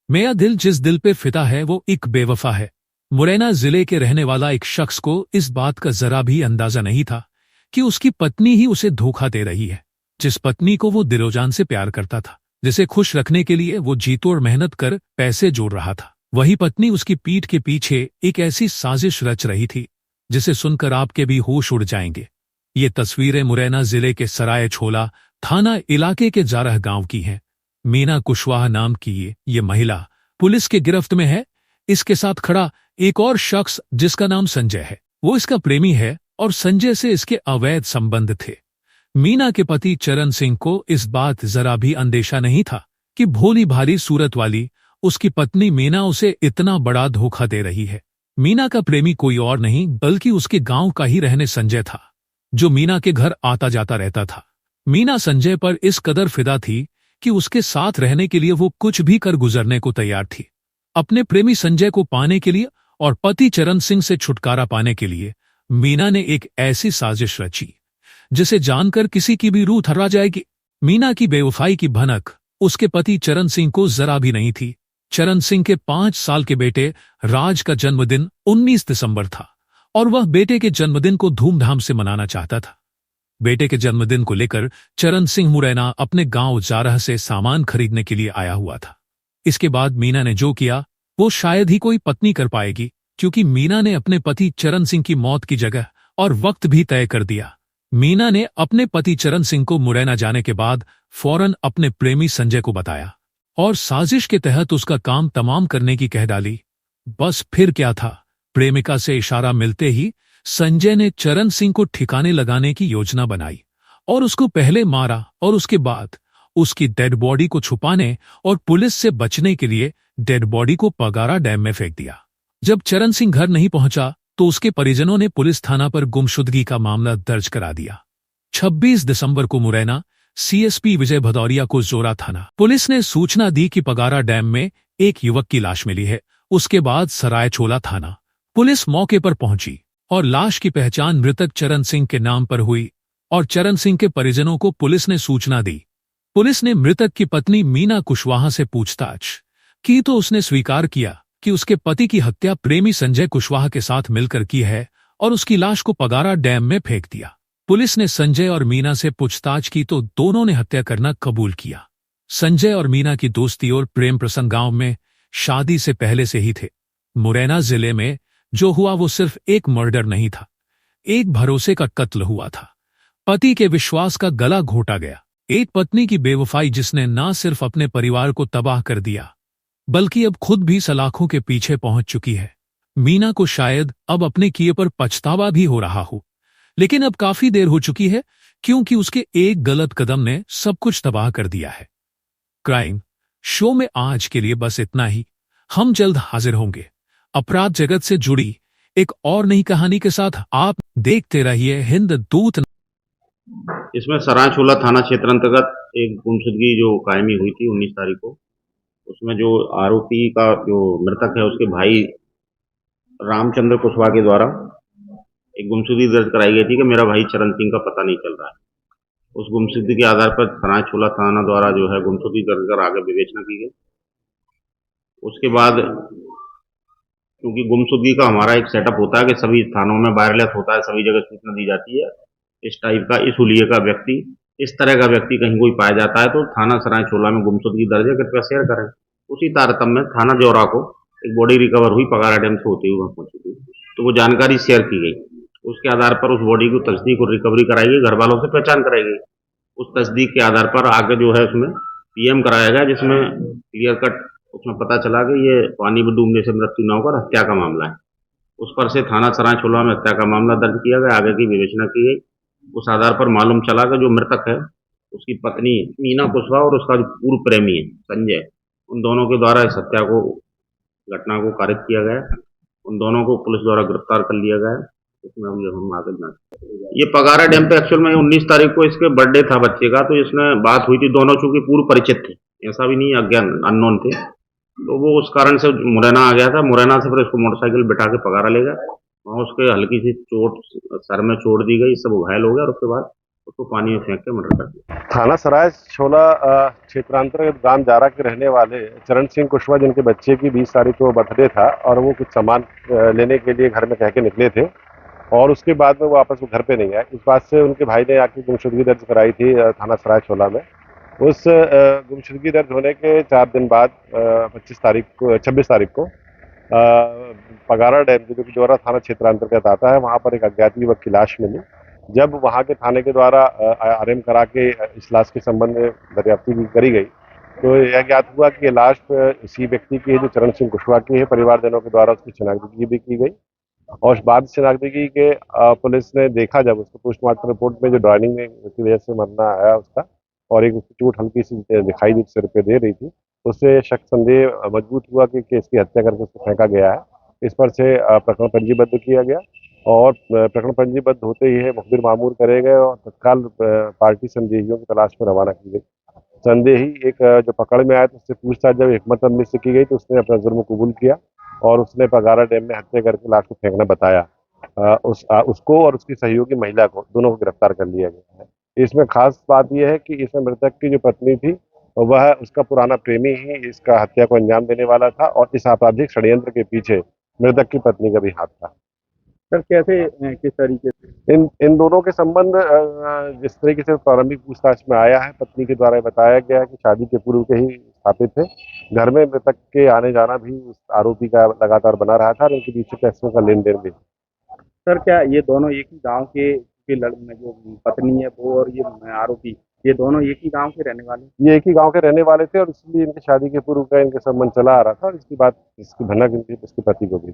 मेरा दिल जिस दिल पे फिदा है वो एक बेवफा है। मुरैना जिले के रहने वाला एक शख्स को इस बात का जरा भी अंदाजा नहीं था कि उसकी पत्नी ही उसे धोखा दे रही है। जिस पत्नी को वो दिलोजान से प्यार करता था, जिसे खुश रखने के लिए वो जी तोड़ मेहनत कर पैसे जोड़ रहा था, वही पत्नी उसकी पीठ के पीछे एक ऐसी साजिश रच रही थी जिसे सुनकर आपके भी होश उड़ जाएंगे। ये तस्वीरें मुरैना जिले के सराय छोला थाना इलाके के जारह गांव की हैं। मीना कुशवाहा नाम की ये महिला पुलिस के गिरफ्त में है। इसके साथ खड़ा एक और शख्स जिसका नाम संजय है, वो इसका प्रेमी है और संजय से इसके अवैध संबंध थे। मीना के पति चरण सिंह को इस बात जरा भी अंदेशा नहीं था कि भोली भाली सूरत वाली उसकी पत्नी मीना उसे इतना बड़ा धोखा दे रही है। मीना का प्रेमी कोई और नहीं बल्कि उसके गांव का ही रहने संजय था, जो मीना के घर आता जाता रहता था। मीना संजय पर इस कदर फिदा थी कि उसके साथ रहने के लिए वो कुछ भी कर गुजरने को तैयार थी। अपने प्रेमी संजय को पाने के लिए और पति चरण सिंह से छुटकारा पाने के लिए मीना ने एक ऐसी साजिश रची जिसे जानकर किसी की भी रूह थर्रा जाएगी। मीना की बेवफाई की भनक उसके पति चरण सिंह को जरा भी नहीं थी। चरण सिंह के 5 साल के बेटे राज का जन्मदिन 19 दिसंबर था और वह बेटे के जन्मदिन को धूमधाम से मनाना चाहता था। बेटे के जन्मदिन को लेकर चरण सिंह मुरैना अपने गांव जारह से सामान खरीदने के लिए आया हुआ था। इसके बाद मीना ने जो किया वो शायद ही कोई पत्नी कर पाएगी, क्योंकि मीना ने अपने पति चरण सिंह की मौत की जगह और वक्त भी तय कर दिया। मीना ने अपने पति चरण सिंह को मुरैना जाने के बाद फौरन अपने प्रेमी संजय को बताया और साजिश के तहत उसका काम तमाम करने की कह डाली। बस फिर क्या था, प्रेमिका से इशारा मिलते ही संजय ने चरण सिंह को ठिकाने लगाने की योजना बनाई और उसको पहले मारा और उसके बाद उसकी डेड बॉडी को छुपाने और पुलिस से बचने के लिए डेड बॉडी को पगारा डैम में फेंक दिया। जब चरण सिंह घर नहीं पहुंचा तो उसके परिजनों ने पुलिस थाना पर गुमशुदगी का मामला दर्ज करा दिया। 26 दिसंबर को मुरैना सीएसपी विजय भदौरिया को जोरा थाना पुलिस ने सूचना दी कि पगारा डैम में एक युवक की लाश मिली है। उसके बाद सराय छोला थाना पुलिस मौके पर पहुंची और लाश की पहचान मृतक चरण सिंह के नाम पर हुई और चरण सिंह के परिजनों को पुलिस ने सूचना दी। पुलिस ने मृतक की पत्नी मीना कुशवाहा से पूछताछ की तो उसने स्वीकार किया कि उसके पति की हत्या प्रेमी संजय कुशवाहा के साथ मिलकर की है और उसकी लाश को पगारा डैम में फेंक दिया। पुलिस ने संजय और मीना से पूछताछ की तो दोनों ने हत्या करना कबूल किया। संजय और मीना की दोस्ती और प्रेम प्रसंग गांव में शादी से पहले से ही थे। मुरैना जिले में जो हुआ वो सिर्फ एक मर्डर नहीं था, एक भरोसे का कत्ल हुआ था। पति के विश्वास का गला घोटा गया, एक पत्नी की बेवफाई जिसने न सिर्फ अपने परिवार को तबाह कर दिया बल्कि अब खुद भी सलाखों के पीछे पहुंच चुकी है। मीना को शायद अब अपने किए पर पछतावा भी हो रहा हो, लेकिन अब काफी देर हो चुकी है, क्योंकि उसके एक गलत कदम ने सब कुछ तबाह कर दिया है। क्राइम शो में आज के लिए बस इतना ही। हम जल्द हाजिर होंगे अपराध जगत से जुड़ी एक और नई कहानी के साथ। आप देखते रहिए हिंद दूत। इसमें सराय छोला थाना क्षेत्र अंतर्गत एक गुमशुदगी जो कायमी हुई थी 19 तारीख को, उसमें जो आरोपी का जो मृतक है उसके भाई रामचंद्र कुशवाहा के द्वारा एक गुमशुदगी दर्ज कराई गई थी कि मेरा भाई चरण सिंह का पता नहीं चल रहा है। उस गुमशुदगी के आधार पर सराय छोला थाना द्वारा जो है गुमशुदगी दर्ज कर आगे विवेचना की गई। उसके बाद क्योंकि गुमशुदगी का हमारा एक सेटअप होता है कि सभी थानों में वायरलेस होता है, सभी जगह सूचना दी जाती है। इस टाइप का, इस हुलिये का व्यक्ति, इस तरह का व्यक्ति कहीं कोई पाया जाता है तो थाना सराय छोला में गुमशुदगी दर्ज है, कृपया शेयर करें। उसी तारतम्य में थाना जौरा को एक बॉडी रिकवर हुई पगारा डैम से होती हुई वहां पहुंची थी, तो वो जानकारी शेयर की गई। उसके आधार पर उस बॉडी को तस्दीक और रिकवरी कराई गई, घर वालों से पहचान कराई गई। उस तस्दीक के आधार पर आगे जो है उसमें पीएम कराया गया, जिसमें क्लियर कट उसमें पता चला कि ये पानी में डूबने से मृत्यु न होकर हत्या का मामला है। उस पर से थाना सराय छोला में हत्या का मामला दर्ज किया गया, आगे की विवेचना की गई। उस आधार पर मालूम चला कि जो मृतक है उसकी पत्नी मीना कुशवाहा और उसका जो पूर्व प्रेमी है संजय, उन दोनों के द्वारा इस हत्या को घटना को कारित किया गया। उन दोनों को पुलिस द्वारा गिरफ्तार कर लिया गया। इसमें अभी हम आगे ये पगारा डैम पे एक्चुअल में 19 तारीख को इसके बर्थडे था बच्चे का, तो इसमें बात हुई थी। दोनों चूंकि पूर्व परिचित थे, ऐसा भी नहीं अज्ञान अननोन थे, तो वो उस कारण से मुरैना आ गया था। मुरैना से फिर उसको मोटरसाइकिल बिठा के पगारा ले गया। वहाँ उसके हल्की सी चोट सर में छोड़ दी गई, सब घायल हो गया और उसके बाद उसको पानी में फेंक के मर्डर कर दिया। थाना सराय छोला क्षेत्रांतर्गत गांव जारा के रहने वाले चरण सिंह कुशवाहा, जिनके बच्चे की 20 तारीख को बर्थडे था और वो कुछ सामान लेने के लिए घर में कह के निकले थे और उसके बाद में वो वापस घर पे नहीं आए। इस बात से उनके भाई ने आके गुमशुदगी दर्ज कराई थी थाना सराय छोला में। उस गुमशुदगी दर्ज होने के 4 दिन बाद 26 तारीख को पगारा डैम जो कि डोरा थाना क्षेत्र अंतर्गत आता है, वहां पर एक अज्ञात युवक की लाश मिली। जब वहां के थाने के द्वारा आरएम करा के इस लाश के संबंध में दरियाफ्ती भी करी गई तो यह ज्ञात हुआ कि ये लाश इसी व्यक्ति की है जो चरण सिंह कुशवाहा की है। परिवारजनों के द्वारा उसकी शिनाख्ती भी की गई और बाद शिनाख्ती के पुलिस ने देखा जब उसको पोस्टमार्टम रिपोर्ट में जो ड्राइनिंग की वजह से मरना आया उसका और एक उसकी चोट हल्की सी दिखाई दी, सिर पे दे रही थी, उससे शक संदेह मजबूत हुआ कि इसकी हत्या करके उसको फेंका गया है। इस पर से प्रकरण पंजीबद्ध किया गया और प्रकरण पंजीबद्ध होते ही है मुखबिर मामूर करे गए और तत्काल पार्टी संदेहियों की तलाश में रवाना की गई। संदेही एक जो पकड़ में आया तो उससे पूछताछ जब हिकमत अमली से की गई तो उसने अपना जुर्म कबूल किया और उसने पगारा डैम में हत्या करके लाश को फेंकना बताया। उसको और उसकी सहयोगी महिला को दोनों को गिरफ्तार कर लिया गया है। इसमें खास बात यह है कि इसमें मृतक की जो पत्नी थी वह उसका पुराना प्रेमी ही इसका हत्या को अंजाम देने वाला था और इस आपराधिक षड्यंत्र के पीछे मृतक की पत्नी का भी हाथ था। सर कैसे किस तरीके से इन दोनों के संबंध जिस तरीके से प्रारंभिक पूछताछ में आया है, पत्नी के द्वारा बताया गया है कि शादी के पूर्व के ही स्थापित थे। घर में मृतक के आने जाना भी उस आरोपी का लगातार बना रहा था और उनके पीछे पैसों का लेन देन भी। सर क्या ये दोनों एक ही गांव के जो पत्नी है वो और ये आरोपी ये दोनों एक ही गांव के रहने वाले? ये एक ही गांव के रहने वाले थे और इसलिए इनकी शादी के पूर्व का इनके संबंध चला आ रहा था और इसकी बात इसकी भनक इसके पति को भी।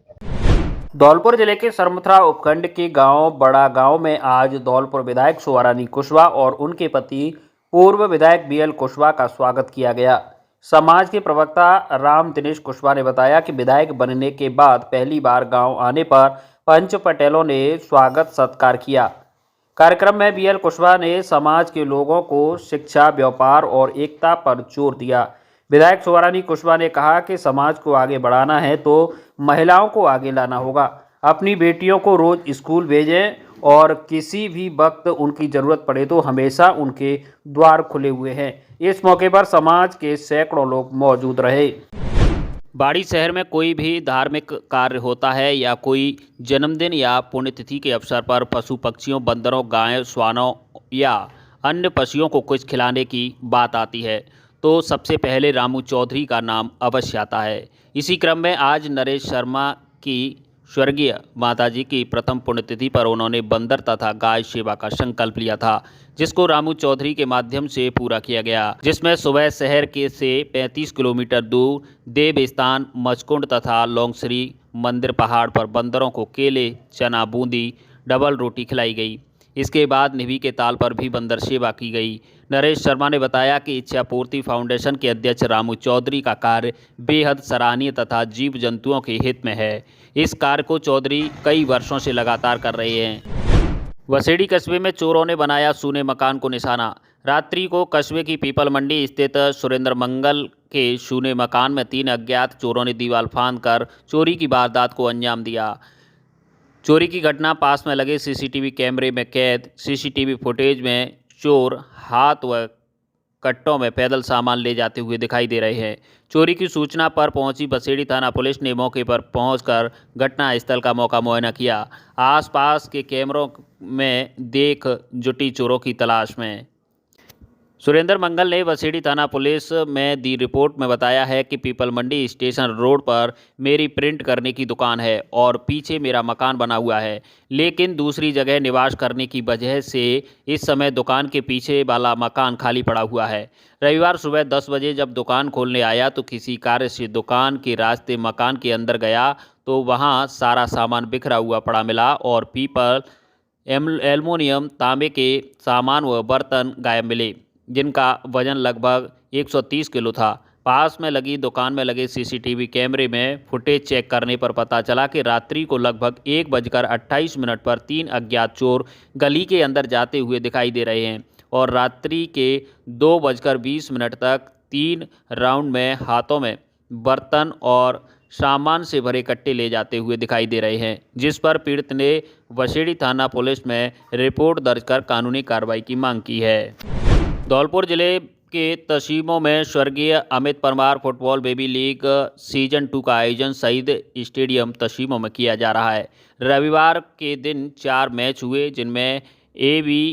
धौलपुर जिले के सरमथुरा उपखंड के गांव बड़ा गांव में आज धौलपुर विधायक सुवारानी कुशवाहा और उनके पति पूर्व विधायक बीएल कुशवाहा का स्वागत किया गया। समाज के प्रवक्ता राम दिनेश कुशवाहा ने बताया कि विधायक बनने के बाद पहली बार गांव आने पर पंच पटेलों ने स्वागत सत्कार किया। कार्यक्रम में बीएल कुशवाहा ने समाज के लोगों को शिक्षा, व्यापार और एकता पर जोर दिया। विधायक सुवारानी कुशवाहा ने कहा कि समाज को आगे बढ़ाना है तो महिलाओं को आगे लाना होगा। अपनी बेटियों को रोज स्कूल भेजें और किसी भी वक्त उनकी ज़रूरत पड़े तो हमेशा उनके द्वार खुले हुए हैं। इस मौके पर समाज के सैकड़ों लोग मौजूद रहे। बाड़ी शहर में कोई भी धार्मिक कार्य होता है या कोई जन्मदिन या पुण्यतिथि के अवसर पर पशु पक्षियों, बंदरों, गायों, श्वानों या अन्य पशुओं को कुछ खिलाने की बात आती है तो सबसे पहले रामू चौधरी का नाम अवश्य आता है। इसी क्रम में आज नरेश शर्मा की स्वर्गीय माताजी की प्रथम पुण्यतिथि पर उन्होंने बंदर तथा गाय सेवा का संकल्प लिया था, जिसको रामू चौधरी के माध्यम से पूरा किया गया, जिसमें सुबह शहर के से 35 किलोमीटर दूर देवस्थान, मचकुंड तथा लोंगसरी मंदिर पहाड़ पर बंदरों को केले, चना, बूंदी, डबल रोटी खिलाई गई। इसके बाद निभी के ताल पर भी बंदर सेवा की गई। नरेश शर्मा ने बताया कि इच्छा पूर्ति फाउंडेशन के अध्यक्ष रामू चौधरी का कार्य बेहद सराहनीय तथा जीव जंतुओं के हित में है। इस कार्य को चौधरी कई वर्षों से लगातार कर रहे हैं। वसेड़ी कस्बे में चोरों ने बनाया सूने मकान को निशाना। रात्रि को कस्बे की पीपल मंडी स्थित सुरेंद्र मंगल के सूने मकान में 3 अज्ञात चोरों ने दीवार फांदकर चोरी की वारदात को अंजाम दिया। चोरी की घटना पास में लगे सीसीटीवी कैमरे में कैद। सीसीटीवी फुटेज में चोर हाथ व कट्टों में पैदल सामान ले जाते हुए दिखाई दे रहे हैं। चोरी की सूचना पर पहुंची बसेड़ी थाना पुलिस ने मौके पर पहुंचकर घटनास्थल का मौका मुआयना किया। आसपास के कैमरों में देख जुटी चोरों की तलाश में। सुरेंद्र मंगल ने बसेड़ी थाना पुलिस में दी रिपोर्ट में बताया है कि पीपल मंडी स्टेशन रोड पर मेरी प्रिंट करने की दुकान है और पीछे मेरा मकान बना हुआ है, लेकिन दूसरी जगह निवास करने की वजह से इस समय दुकान के पीछे वाला मकान खाली पड़ा हुआ है। रविवार सुबह 10 बजे जब दुकान खोलने आया तो किसी कार्य से दुकान के रास्ते मकान के अंदर गया तो वहाँ सारा सामान बिखरा हुआ पड़ा मिला और पीपल, एल्युमिनियम, तांबे के सामान व बर्तन गायब मिले, जिनका वजन लगभग 130 किलो था। पास में लगी दुकान में लगे सीसीटीवी कैमरे में फुटेज चेक करने पर पता चला कि रात्रि को लगभग 1:28 पर 3 अज्ञात चोर गली के अंदर जाते हुए दिखाई दे रहे हैं और रात्रि के 2:20 तक 3 राउंड में हाथों में बर्तन और सामान से भरे कट्टे ले जाते हुए दिखाई दे रहे हैं, जिस पर पीड़ित ने वसेड़ी थाना पुलिस में रिपोर्ट दर्ज कर कानूनी कार्रवाई की मांग की है। धौलपुर जिले के तसीमों में स्वर्गीय Amit Parmar football baby league season 2 का आयोजन शहीद स्टेडियम तसीमों में किया जा रहा है। रविवार के दिन 4 मैच हुए, जिनमें एबी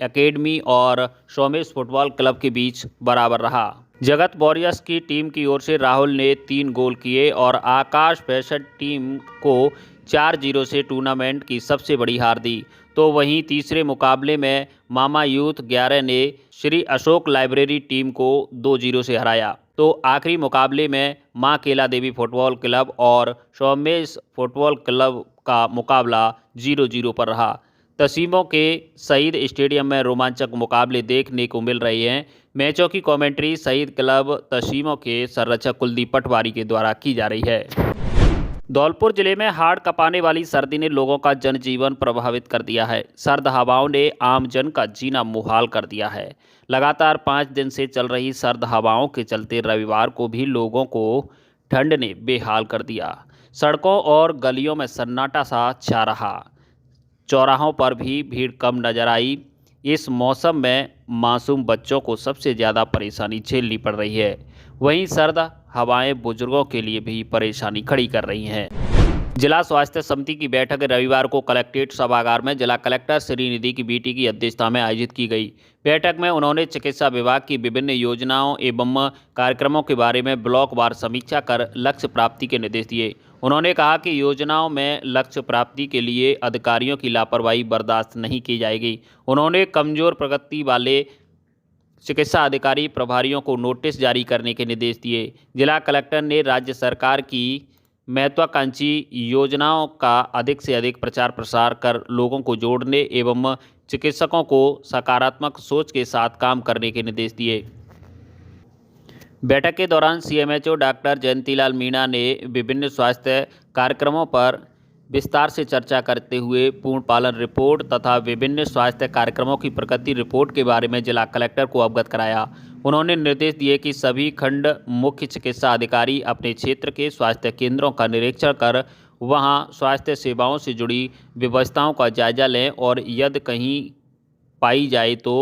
एकेडमी और सोमेश फुटबॉल क्लब के बीच बराबर रहा। जगत वॉरियर्स की टीम की ओर से राहुल ने 3 गोल किए और आकाश फैशन टीम को 4-0 से टूर्नामेंट की सबसे बड़ी हार दी। तो वहीं तीसरे मुकाबले में मामा यूथ 11 ने श्री अशोक लाइब्रेरी टीम को 2-0 से हराया। तो आखिरी मुकाबले में मां केला देवी फुटबॉल क्लब और सोमेश फुटबॉल क्लब का मुकाबला 0-0 पर रहा। तसीमों के शहीद स्टेडियम में रोमांचक मुकाबले देखने को मिल रहे हैं। मैचों की कमेंट्री शहीद क्लब तसीमों के संरक्षक कुलदीप पटवारी के द्वारा की जा रही है। धौलपुर जिले में हाड़ कपाने वाली सर्दी ने लोगों का जनजीवन प्रभावित कर दिया है। सर्द हवाओं ने आमजन का जीना मुहाल कर दिया है। लगातार 5 दिन से चल रही सर्द हवाओं के चलते रविवार को भी लोगों को ठंड ने बेहाल कर दिया। सड़कों और गलियों में सन्नाटा सा छा रहा। चौराहों पर भी भीड़ कम नजर आई। इस मौसम में मासूम बच्चों को सबसे ज़्यादा परेशानी झेलनी पड़ रही है। वहीं सर्द हवाएं बुजुर्गों के लिए भी परेशानी खड़ी कर रही हैं। जिला स्वास्थ्य समिति की बैठक रविवार को कलेक्ट्रेट सभागार में जिला कलेक्टर श्रीनिधि की बेटी की अध्यक्षता में आयोजित की गई। बैठक में उन्होंने चिकित्सा विभाग की विभिन्न योजनाओं एवं कार्यक्रमों के बारे में ब्लॉकवार समीक्षा कर लक्ष्य प्राप्ति के निर्देश दिए। उन्होंने कहा कि योजनाओं में लक्ष्य प्राप्ति के लिए अधिकारियों की लापरवाही बर्दाश्त नहीं की जाएगी। उन्होंने कमजोर प्रगति वाले चिकित्सा अधिकारी प्रभारियों को नोटिस जारी करने के निर्देश दिए। जिला कलेक्टर ने राज्य सरकार की महत्वाकांक्षी योजनाओं का अधिक से अधिक प्रचार प्रसार कर लोगों को जोड़ने एवं चिकित्सकों को सकारात्मक सोच के साथ काम करने के निर्देश दिए। बैठक के दौरान सीएमएचओ डॉक्टर जयंतीलाल मीणा ने विभिन्न स्वास्थ्य कार्यक्रमों पर विस्तार से चर्चा करते हुए पूर्ण पालन रिपोर्ट तथा विभिन्न स्वास्थ्य कार्यक्रमों की प्रगति रिपोर्ट के बारे में जिला कलेक्टर को अवगत कराया। उन्होंने निर्देश दिए कि सभी खंड मुख्य चिकित्सा अधिकारी अपने क्षेत्र के स्वास्थ्य केंद्रों का निरीक्षण कर वहां स्वास्थ्य सेवाओं से जुड़ी व्यवस्थाओं का जायजा लें और यदि कहीं पाई जाए तो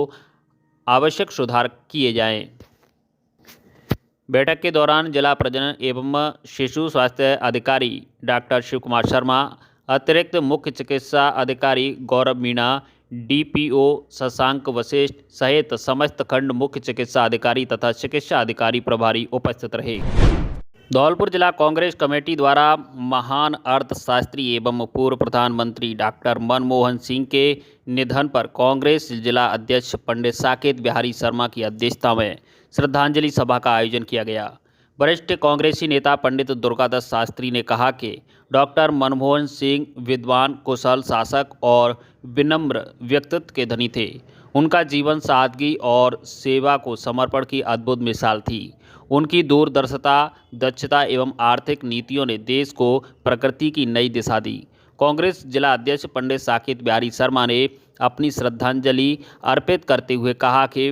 आवश्यक सुधार किए जाएं। बैठक के दौरान जिला प्रजनन एवं शिशु स्वास्थ्य अधिकारी डॉक्टर शिव कुमार शर्मा, अतिरिक्त मुख्य चिकित्सा अधिकारी गौरव मीणा, डीपीओ शशांक वशिष्ठ सहित समस्त खंड मुख्य चिकित्सा अधिकारी तथा चिकित्सा अधिकारी प्रभारी उपस्थित रहे। धौलपुर जिला कांग्रेस कमेटी द्वारा महान अर्थशास्त्री एवं पूर्व प्रधानमंत्री डॉक्टर मनमोहन सिंह के निधन पर कांग्रेस जिला अध्यक्ष पंडित साकेत बिहारी शर्मा की अध्यक्षता में श्रद्धांजलि सभा का आयोजन किया गया। वरिष्ठ कांग्रेसी नेता पंडित दुर्गादास शास्त्री ने कहा कि डॉक्टर मनमोहन सिंह विद्वान, कुशल शासक और विनम्र व्यक्तित्व के धनी थे। उनका जीवन सादगी और सेवा को समर्पण की अद्भुत मिसाल थी। उनकी दूरदर्शिता, दक्षता एवं आर्थिक नीतियों ने देश को प्रकृति की नई दिशा दी। कांग्रेस जिला अध्यक्ष पंडित साकेत बिहारी शर्मा ने अपनी श्रद्धांजलि अर्पित करते हुए कहा कि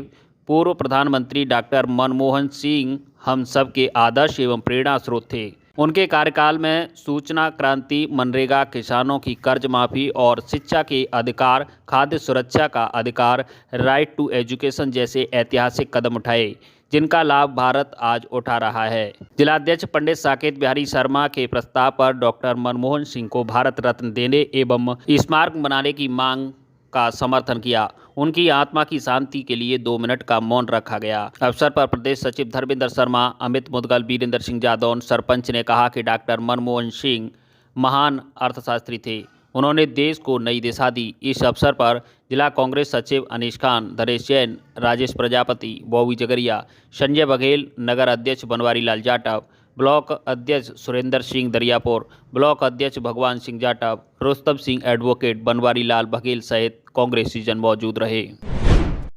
पूर्व प्रधानमंत्री डॉक्टर मनमोहन सिंह हम सब के आदर्श एवं प्रेरणा स्रोत थे। उनके कार्यकाल में सूचना क्रांति, मनरेगा, किसानों की कर्ज माफी और शिक्षा के अधिकार, खाद्य सुरक्षा का अधिकार, राइट टू एजुकेशन जैसे ऐतिहासिक कदम उठाए, जिनका लाभ भारत आज उठा रहा है। जिलाध्यक्ष पंडित साकेत बिहारी शर्मा के प्रस्ताव पर डॉक्टर मनमोहन सिंह को भारत रत्न देने एवं स्मारक बनाने की मांग का समर्थन किया। उनकी आत्मा की शांति के लिए 2 मिनट का मौन रखा गया। अवसर पर प्रदेश सचिव धर्मेंद्र शर्मा, अमित मुदगल, वीरेंद्र सिंह जादौन सरपंच ने कहा कि डॉक्टर मनमोहन सिंह महान अर्थशास्त्री थे। उन्होंने देश को नई दिशा दी। इस अवसर पर जिला कांग्रेस सचिव अनीश खान, धरेश जैन, राजेश प्रजापति, बॉबी जगरिया, संजय बघेल, नगर अध्यक्ष बनवारी लाल जाटव, ब्लॉक अध्यक्ष सुरेंद्र सिंह दरियापुर, ब्लॉक अध्यक्ष भगवान सिंह जाटव, रुस्तम सिंह एडवोकेट, बनवारी लाल बघेल सहित कांग्रेसी जन मौजूद रहे।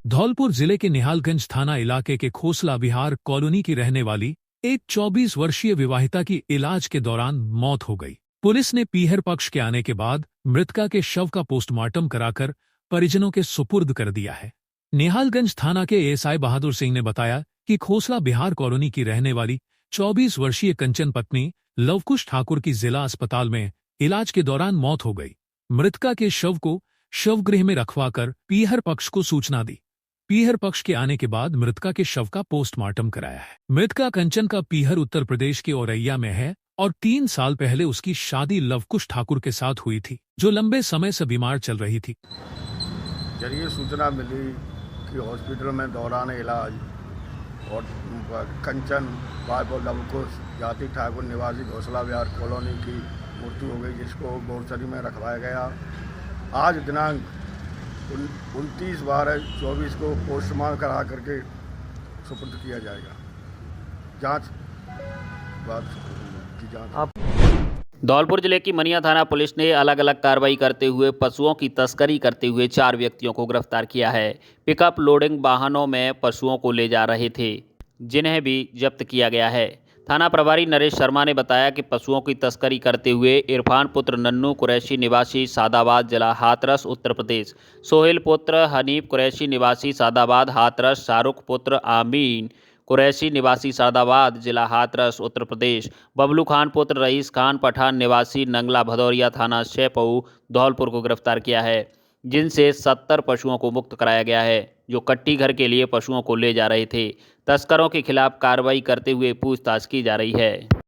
धौलपुर जिले के निहालगंज थाना इलाके के खोसला विहार कॉलोनी की रहने वाली एक 24 वर्षीय विवाहिता की इलाज के दौरान मौत हो गई। पुलिस ने पीहर पक्ष के आने के बाद मृतका के शव का पोस्टमार्टम कराकर परिजनों के सुपुर्द कर दिया है। निहालगंज थाना के एएसआई बहादुर सिंह ने बताया कि खोसला बिहार कॉलोनी की रहने वाली 24 वर्षीय कंचन पत्नी लवकुश ठाकुर की जिला अस्पताल में इलाज के दौरान मौत हो गई। मृतका के शव को शवगृह में रखवाकर पीहर पक्ष को सूचना दी। पीहर पक्ष के आने के बाद मृतका के शव का पोस्टमार्टम कराया है। मृतका कंचन का पीहर उत्तर प्रदेश के औरैया में है और 3 साल पहले उसकी शादी लवकुश ठाकुर के साथ हुई थी, जो लंबे समय से बीमार चल रही थी। जरिए सूचना मिली कि हॉस्पिटल में दौरान इलाज और कंचन वाइफ और लवकुश जाति ठाकुर निवासी घोसला विहार कॉलोनी की मृत्यु हो गई, जिसको मोर्चरी में रखवाया गया। आज दिनांक 29/12/24 को पोस्टमार्टम करा करके सुपुर्द किया जाएगा। जांच बाद की जांच। धौलपुर जिले की मनिया थाना पुलिस ने अलग अलग कार्रवाई करते हुए पशुओं की तस्करी करते हुए 4 व्यक्तियों को गिरफ्तार किया है। पिकअप लोडिंग वाहनों में पशुओं को ले जा रहे थे, जिन्हें भी जब्त किया गया है। थाना प्रभारी नरेश शर्मा ने बताया कि पशुओं की तस्करी करते हुए इरफान पुत्र नन्नू कुरैशी निवासी सादाबाद जिला हाथरस उत्तर प्रदेश, सोहेल पुत्र हनीफ कुरैशी निवासी सादाबाद हाथरस, शाहरुख पुत्र आमीन कुरैशी निवासी सादाबाद जिला हाथरस उत्तर प्रदेश, बबलू खान पुत्र रईस खान पठान निवासी नंगला भदौरिया थाना शेपऊ धौलपुर को गिरफ्तार किया है, जिनसे 70 पशुओं को मुक्त कराया गया है, जो कट्टी घर के लिए पशुओं को ले जा रहे थे। तस्करों के खिलाफ कार्रवाई करते हुए पूछताछ की जा रही है।